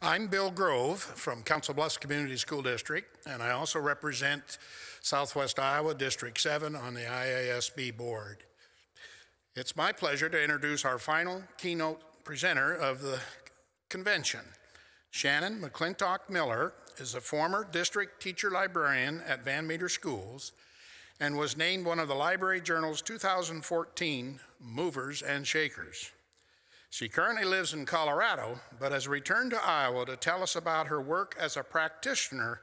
I'm Bill Grove from Council Bluffs Community School District, and I also represent Southwest Iowa District 7 on the IASB board. It's my pleasure to introduce our final keynote presenter of the convention. Shannon McClintock Miller is a former district teacher librarian at Van Meter Schools and was named one of the Library Journal's 2014 Movers and Shakers. She currently lives in Colorado, but has returned to Iowa to tell us about her work as a practitioner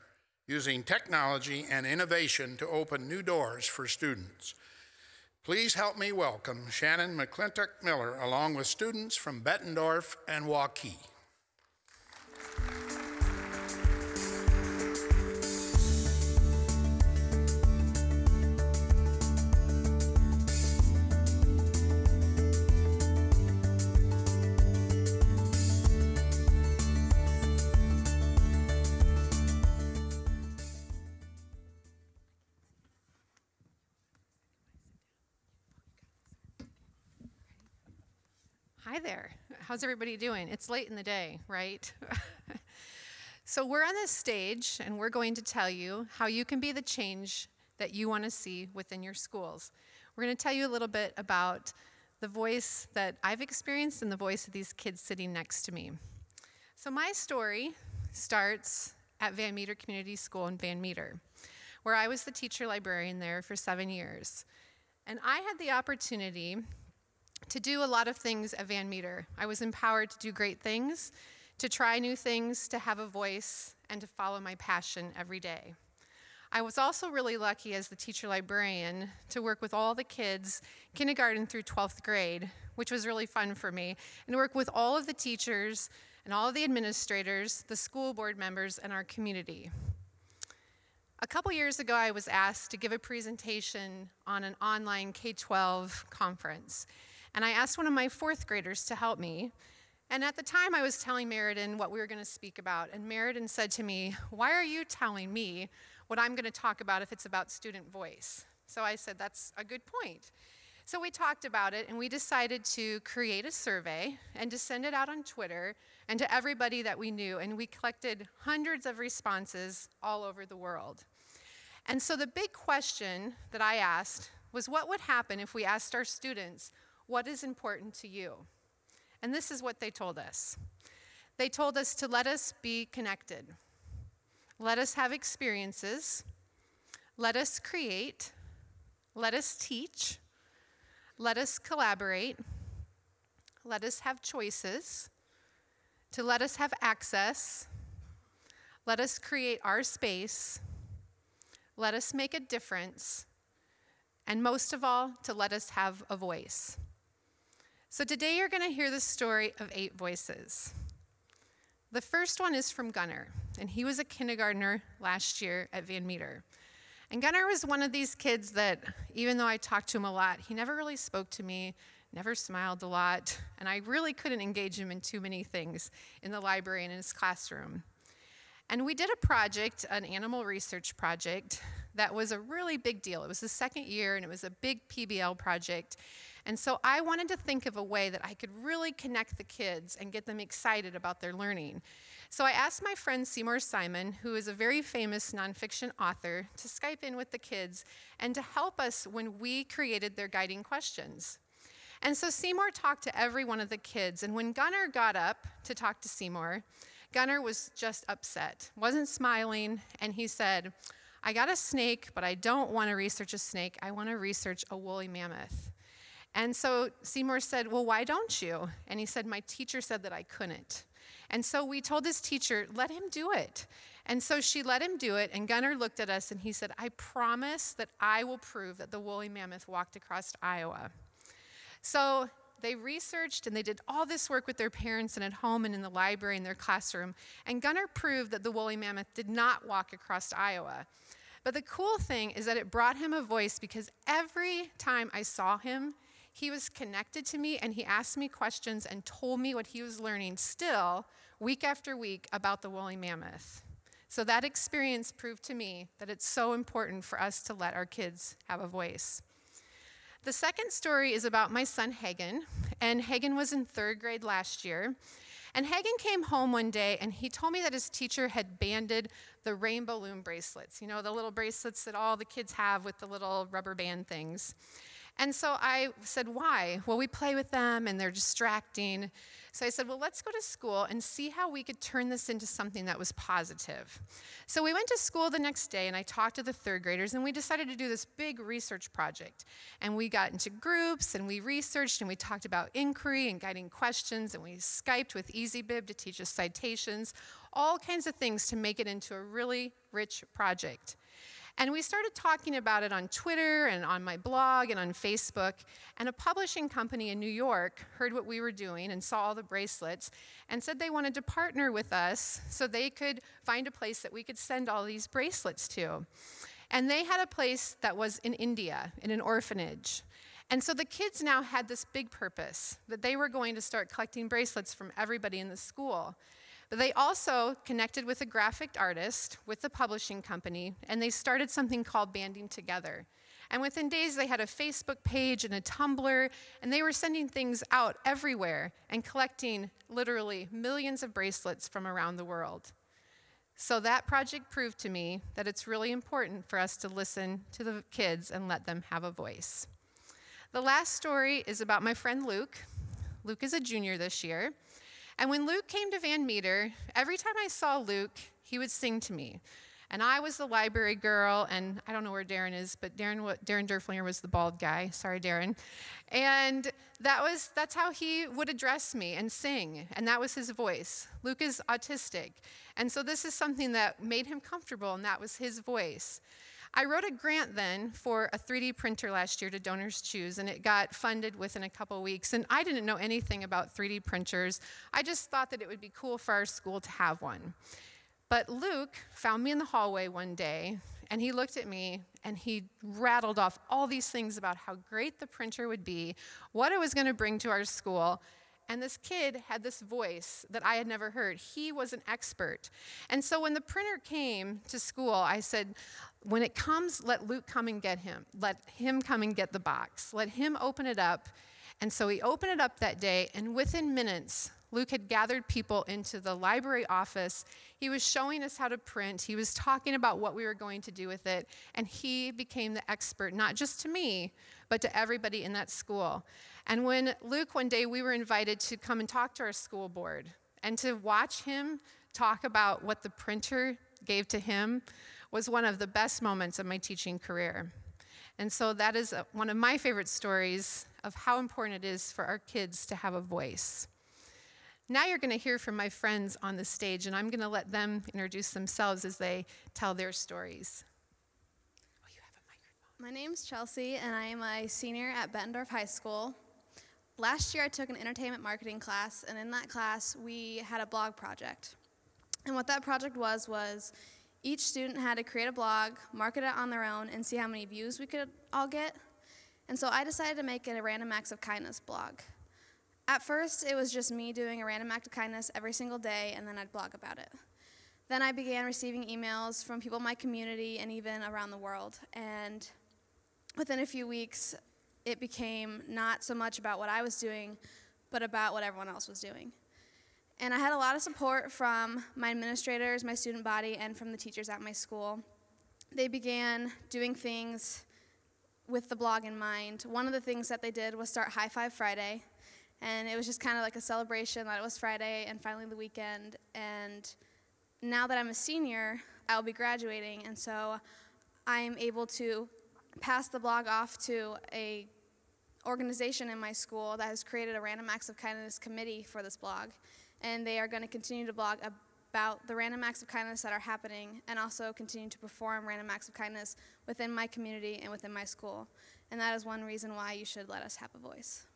using technology and innovation to open new doors for students. Please help me welcome Shannon McClintock Miller, along with students from Bettendorf and Waukee. Hi there. How's everybody doing? It's late in the day, right? So we're on this stage, and we're going to tell you how you can be the change that you want to see within your schools. We're going to tell you a little bit about the voice that I've experienced and the voice of these kids sitting next to me. So my story starts at Van Meter Community School in Van Meter, where I was the teacher librarian there for 7 years. And I had the opportunity to do a lot of things at Van Meter. I was empowered to do great things, to try new things, to have a voice, and to follow my passion every day. I was also really lucky as the teacher librarian to work with all the kids, kindergarten through 12th grade, which was really fun for me, and to work with all of the teachers and all of the administrators, the school board members, and our community. A couple years ago, I was asked to give a presentation on an online K-12 conference. And I asked one of my 4th graders to help me. And at the time, I was telling Meriden what we were going to speak about. And Meriden said to me, "Why are you telling me what I'm going to talk about if it's about student voice?" So I said, "That's a good point." So we talked about it, and we decided to create a survey and to send it out on Twitter and to everybody that we knew. And we collected hundreds of responses all over the world. And so the big question that I asked was, what would happen if we asked our students, what is important to you? And this is what they told us. They told us to let us be connected. Let us have experiences. Let us create. Let us teach. Let us collaborate. Let us have choices. To let us have access. Let us create our space. Let us make a difference. And most of all, to let us have a voice. So today you're going to hear the story of 8 voices. The first one is from Gunnar, and he was a kindergartner last year at Van Meter. And Gunnar was one of these kids that, even though I talked to him a lot, he never really spoke to me, never smiled a lot, and I really couldn't engage him in too many things in the library and in his classroom. And we did a project, an animal research project, that was a really big deal. It was the 2nd year, and it was a big PBL project. And so I wanted to think of a way that I could really connect the kids and get them excited about their learning. So I asked my friend Seymour Simon, who is a very famous nonfiction author, to Skype in with the kids and to help us when we created their guiding questions. And so Seymour talked to every one of the kids, and when Gunnar got up to talk to Seymour, Gunnar was just upset, wasn't smiling, and he said, "I got a snake, but I don't want to research a snake. I want to research a woolly mammoth." And so Seymour said, "Well, why don't you?" And he said, "My teacher said that I couldn't." And so we told his teacher, "Let him do it." And so she let him do it, and Gunnar looked at us and he said, "I promise that I will prove that the woolly mammoth walked across Iowa." So they researched and they did all this work with their parents and at home and in the library and their classroom. And Gunnar proved that the woolly mammoth did not walk across Iowa. But the cool thing is that it brought him a voice, because every time I saw him, he was connected to me and he asked me questions and told me what he was learning still week after week about the woolly mammoth. So that experience proved to me that it's so important for us to let our kids have a voice. The second story is about my son Hagen, and Hagen was in 3rd grade last year. And Hagen came home one day and he told me that his teacher had banded the rainbow balloon bracelets, you know, the little bracelets that all the kids have with the little rubber band things. And so I said, why? Well, we play with them and they're distracting. So I said, well, let's go to school and see how we could turn this into something that was positive. So we went to school the next day and I talked to the third graders and we decided to do this big research project. And we got into groups and we researched and we talked about inquiry and guiding questions and we Skyped with EasyBib to teach us citations, all kinds of things to make it into a really rich project. And we started talking about it on Twitter and on my blog and on Facebook, and a publishing company in New York heard what we were doing and saw all the bracelets and said they wanted to partner with us so they could find a place that we could send all these bracelets to. And they had a place that was in India, in an orphanage. And so the kids now had this big purpose, that they were going to start collecting bracelets from everybody in the school. But they also connected with a graphic artist, with the publishing company, and they started something called Banding Together. And within days, they had a Facebook page and a Tumblr, and they were sending things out everywhere and collecting literally millions of bracelets from around the world. So that project proved to me that it's really important for us to listen to the kids and let them have a voice. The last story is about my friend Luke. Luke is a junior this year. And when Luke came to Van Meter, every time I saw Luke, he would sing to me. And I was the library girl, and I don't know where Darren is, but Darren Derflinger was the bald guy. Sorry, Darren. And that's how he would address me and sing, and that was his voice. Luke is autistic, and so this is something that made him comfortable, and that was his voice. I wrote a grant then for a 3D printer last year to Donors Choose, and it got funded within a couple weeks. And I didn't know anything about 3D printers. I just thought that it would be cool for our school to have one. But Luke found me in the hallway one day, and he looked at me, and he rattled off all these things about how great the printer would be, what it was going to bring to our school. And this kid had this voice that I had never heard. He was an expert. And so when the printer came to school, I said, when it comes, let Luke come and get him. Let him come and get the box. Let him open it up. And so he opened it up that day, and within minutes, Luke had gathered people into the library office. He was showing us how to print. He was talking about what we were going to do with it. And he became the expert, not just to me, but to everybody in that school. And when Luke, one day, we were invited to come and talk to our school board and to watch him talk about what the printer gave to him was one of the best moments of my teaching career. And so that is one of my favorite stories of how important it is for our kids to have a voice. Now you're going to hear from my friends on the stage, and I'm going to let them introduce themselves as they tell their stories. Oh, you have a microphone. My name's Chelsea, and I am a senior at Bettendorf High School. Last year, I took an entertainment marketing class, and in that class, we had a blog project. And what that project was each student had to create a blog, market it on their own, and see how many views we could all get. And so I decided to make it a Random Acts of Kindness blog. At first, it was just me doing a random act of kindness every single day, and then I'd blog about it. Then I began receiving emails from people in my community and even around the world. And within a few weeks, it became not so much about what I was doing, but about what everyone else was doing. And I had a lot of support from my administrators, my student body, and from the teachers at my school. They began doing things with the blog in mind. One of the things that they did was start High Five Friday, and it was just kind of like a celebration that it was Friday and finally the weekend. And now that I'm a senior, I'll be graduating, and so I'm able to pass the blog off to a organization in my school that has created a Random Acts of Kindness committee for this blog. And they are going to continue to blog about the random acts of kindness that are happening and also continue to perform random acts of kindness within my community and within my school. And that is one reason why you should let us have a voice.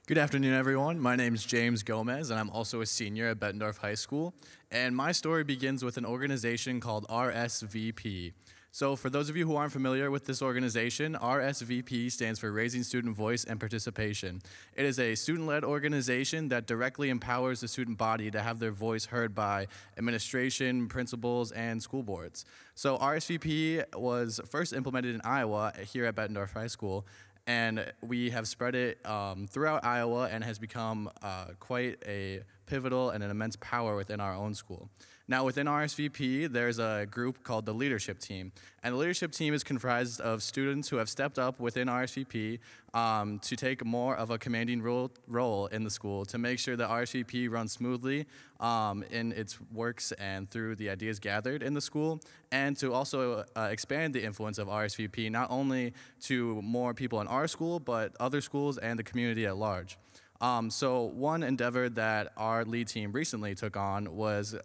Good afternoon, everyone. My name is James Gomez, and I'm also a senior at Bettendorf High School. And my story begins with an organization called RSVP. So for those of you who aren't familiar with this organization, RSVP stands for Raising Student Voice and Participation. It is a student-led organization that directly empowers the student body to have their voice heard by administration, principals, and school boards. So RSVP was first implemented in Iowa here at Bettendorf High School, And we have spread it throughout Iowa and has become quite a pivotal and an immense power within our own school. Now, within RSVP, there's a group called the leadership team. And the leadership team is comprised of students who have stepped up within RSVP to take more of a commanding role in the school to make sure that RSVP runs smoothly in its works and through the ideas gathered in the school, and to also expand the influence of RSVP not only to more people in our school, but other schools and the community at large. So one endeavor that our lead team recently took on was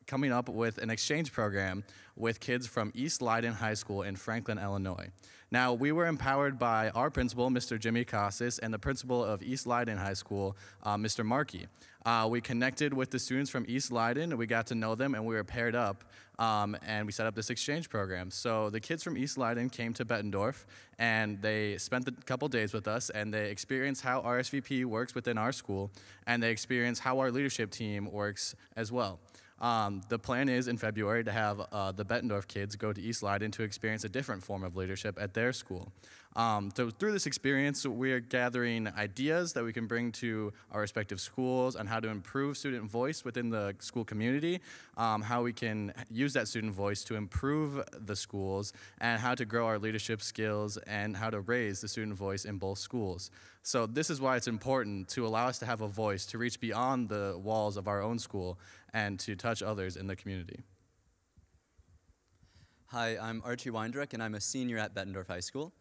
coming up with an exchange program with kids from East Leiden High School in Franklin, Illinois. Now, we were empowered by our principal, Mr. Jimmy Casas, and the principal of East Leiden High School, Mr. Markey. We connected with the students from East Leiden, we got to know them, and we were paired up, and we set up this exchange program. So the kids from East Leiden came to Bettendorf, and they spent a couple days with us, and they experienced how RSVP works within our school, and they experienced how our leadership team works as well. The plan is in February to have the Bettendorf kids go to East Leiden to experience a different form of leadership at their school. So through this experience, we are gathering ideas that we can bring to our respective schools on how to improve student voice within the school community, how we can use that student voice to improve the schools, and how to grow our leadership skills and how to raise the student voice in both schools. So this is why it's important to allow us to have a voice, to reach beyond the walls of our own school and to touch others in the community. Hi, I'm Archie Weindruck, and I'm a senior at Bettendorf High School.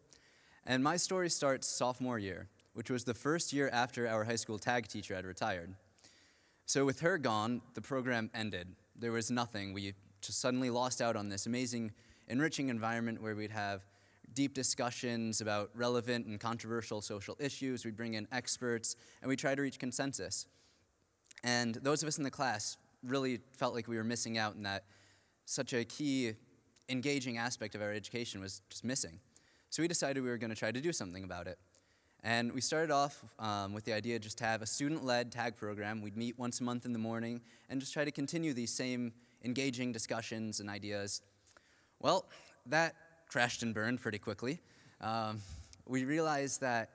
And my story starts sophomore year, which was the first year after our high school tag teacher had retired. So with her gone, the program ended. There was nothing. We just suddenly lost out on this amazing, enriching environment where we'd have deep discussions about relevant and controversial social issues. We'd bring in experts, and we'd try to reach consensus. And those of us in the class really felt like we were missing out, and that such a key, engaging aspect of our education was just missing. So we decided we were going to try to do something about it. And we started off with the idea just to have a student-led tag program. We'd meet once a month in the morning and just try to continue these same engaging discussions and ideas. Well, that crashed and burned pretty quickly. We realized that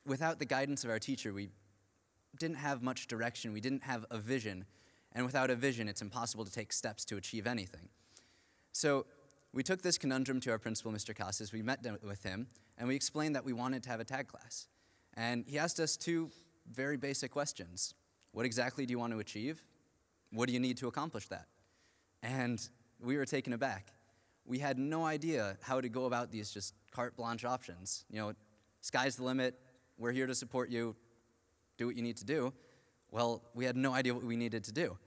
without the guidance of our teacher, we didn't have much direction. We didn't have a vision. And without a vision, it's impossible to take steps to achieve anything. So we took this conundrum to our principal, Mr. Casas. We met with him, and we explained that we wanted to have a tag class. And he asked us two very basic questions. What exactly do you want to achieve? What do you need to accomplish that? And we were taken aback. We had no idea how to go about these just carte blanche options. You know, sky's the limit. We're here to support you. Do what you need to do. Well, we had no idea what we needed to do.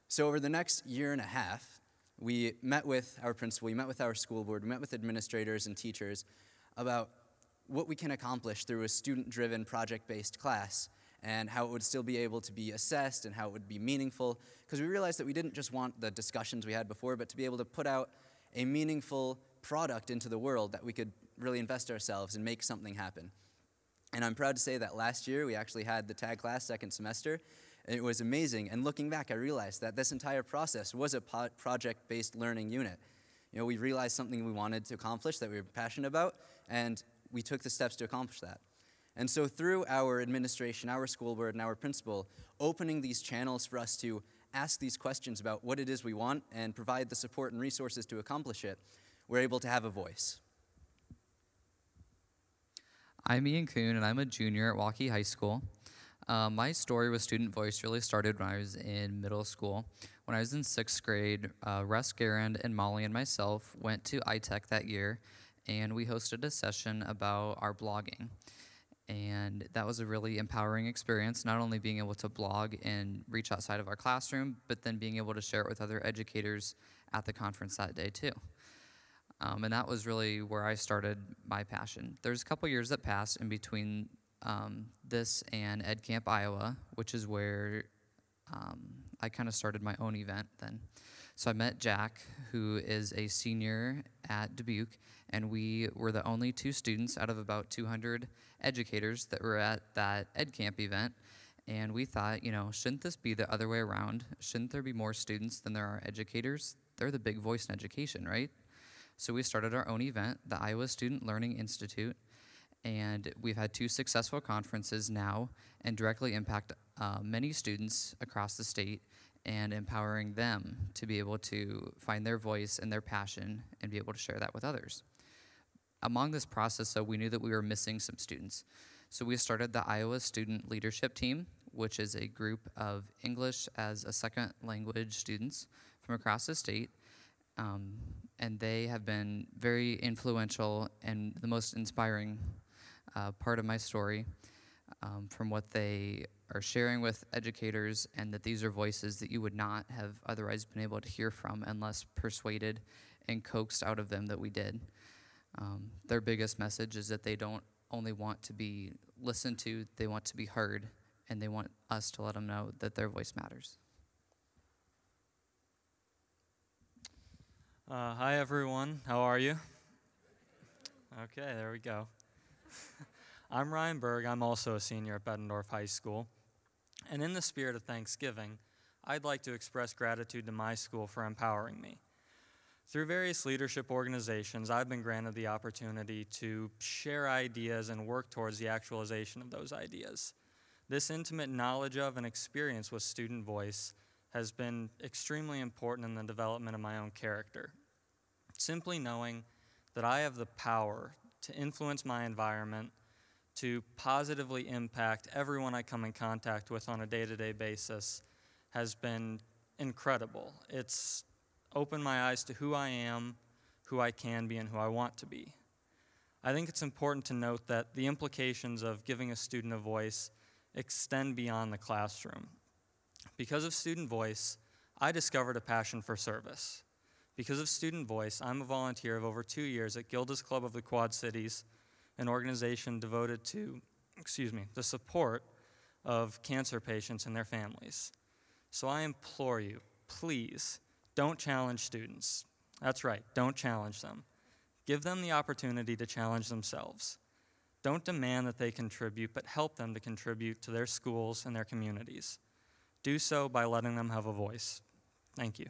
So over the next year and a half, we met with our principal, we met with our school board, we met with administrators and teachers about what we can accomplish through a student-driven, project-based class and how it would still be able to be assessed and how it would be meaningful, because we realized that we didn't just want the discussions we had before, but to be able to put out a meaningful product into the world that we could really invest ourselves and make something happen. And I'm proud to say that last year we actually had the tag class second semester, and it was amazing. And looking back, I realized that this entire process was a project-based learning unit. You know, we realized something we wanted to accomplish that we were passionate about, and we took the steps to accomplish that. And so through our administration, our school board, and our principal, opening these channels for us to ask these questions about what it is we want and provide the support and resources to accomplish it, we're able to have a voice. I'm Ian Kuhn, and I'm a junior at Waukee High School. My story with student voice really started when I was in middle school. When I was in 6th grade, Russ Garand and Molly and myself went to iTech that year, and we hosted a session about our blogging. And that was a really empowering experience, not only being able to blog and reach outside of our classroom, but then being able to share it with other educators at the conference that day too. And that was really where I started my passion. There's a couple years that passed in between this and Ed Camp Iowa, which is where I kind of started my own event then. So I met Jack, who is a senior at Dubuque, and we were the only 2 students out of about 200 educators that were at that Ed Camp event. And we thought, you know, shouldn't this be the other way around? Shouldn't there be more students than there are educators? They're the big voice in education, right? So we started our own event, the Iowa Student Learning Institute, And we've had 2 successful conferences now and directly impact many students across the state and empowering them to be able to find their voice and their passion and be able to share that with others. Among this process, though, we knew that we were missing some students. So we started the Iowa Student Leadership Team, which is a group of English as a second language students from across the state. And they have been very influential and the most inspiring part of my story, from what they are sharing with educators, and that these are voices that you would not have otherwise been able to hear from unless persuaded and coaxed out of them that we did. Their biggest message is that they don't only want to be listened to, they want to be heard, and they want us to let them know that their voice matters. Hi everyone, how are you? Okay, there we go. I'm Ryan Berg, I'm also a senior at Bettendorf High School. And in the spirit of Thanksgiving, I'd like to express gratitude to my school for empowering me. Through various leadership organizations, I've been granted the opportunity to share ideas and work towards the actualization of those ideas. This intimate knowledge of and experience with student voice has been extremely important in the development of my own character. Simply knowing that I have the power to influence my environment, to positively impact everyone I come in contact with on a day-to-day basis has been incredible. It's opened my eyes to who I am, who I can be, and who I want to be. I think it's important to note that the implications of giving a student a voice extend beyond the classroom. Because of student voice, I discovered a passion for service. Because of student voice, I'm a volunteer of over 2 years at Gilda's Club of the Quad Cities, an organization devoted to, the support of cancer patients and their families. So I implore you, please, don't challenge students. That's right, don't challenge them. Give them the opportunity to challenge themselves. Don't demand that they contribute, but help them to contribute to their schools and their communities. Do so by letting them have a voice. Thank you.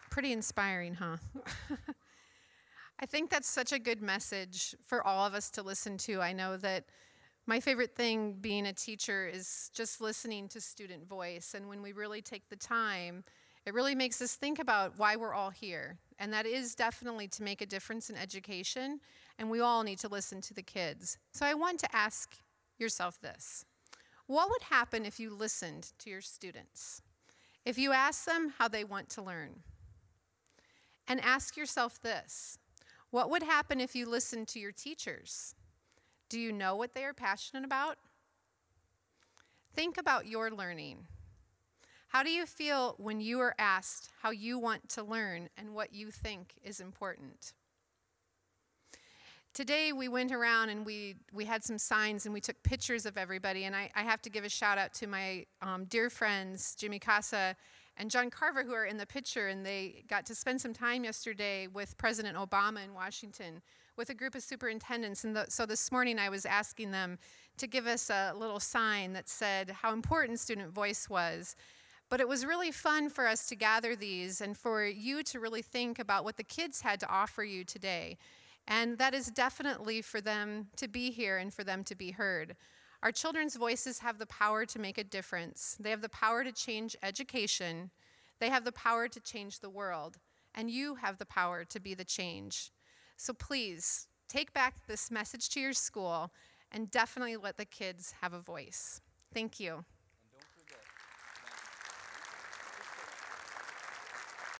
Pretty inspiring, huh? I think that's such a good message for all of us to listen to. I know that my favorite thing being a teacher is just listening to student voice. And when we really take the time, it really makes us think about why we're all here. And that is definitely to make a difference in education. And we all need to listen to the kids. So I want to ask yourself this. What would happen if you listened to your students? If you asked them how they want to learn? And ask yourself this. What would happen if you listened to your teachers? Do you know what they are passionate about? Think about your learning. How do you feel when you are asked how you want to learn and what you think is important? Today we went around and we had some signs and we took pictures of everybody, and I have to give a shout out to my dear friends, Jimmy Casa and John Carver, who are in the picture, and they got to spend some time yesterday with President Obama in Washington with a group of superintendents. And so this morning I was asking them to give us a little sign that said how important student voice was. But it was really fun for us to gather these and for you to really think about what the kids had to offer you today. And that is definitely for them to be here and for them to be heard. Our children's voices have the power to make a difference. They have the power to change education. They have the power to change the world. And you have the power to be the change. So please, take back this message to your school and definitely let the kids have a voice. Thank you.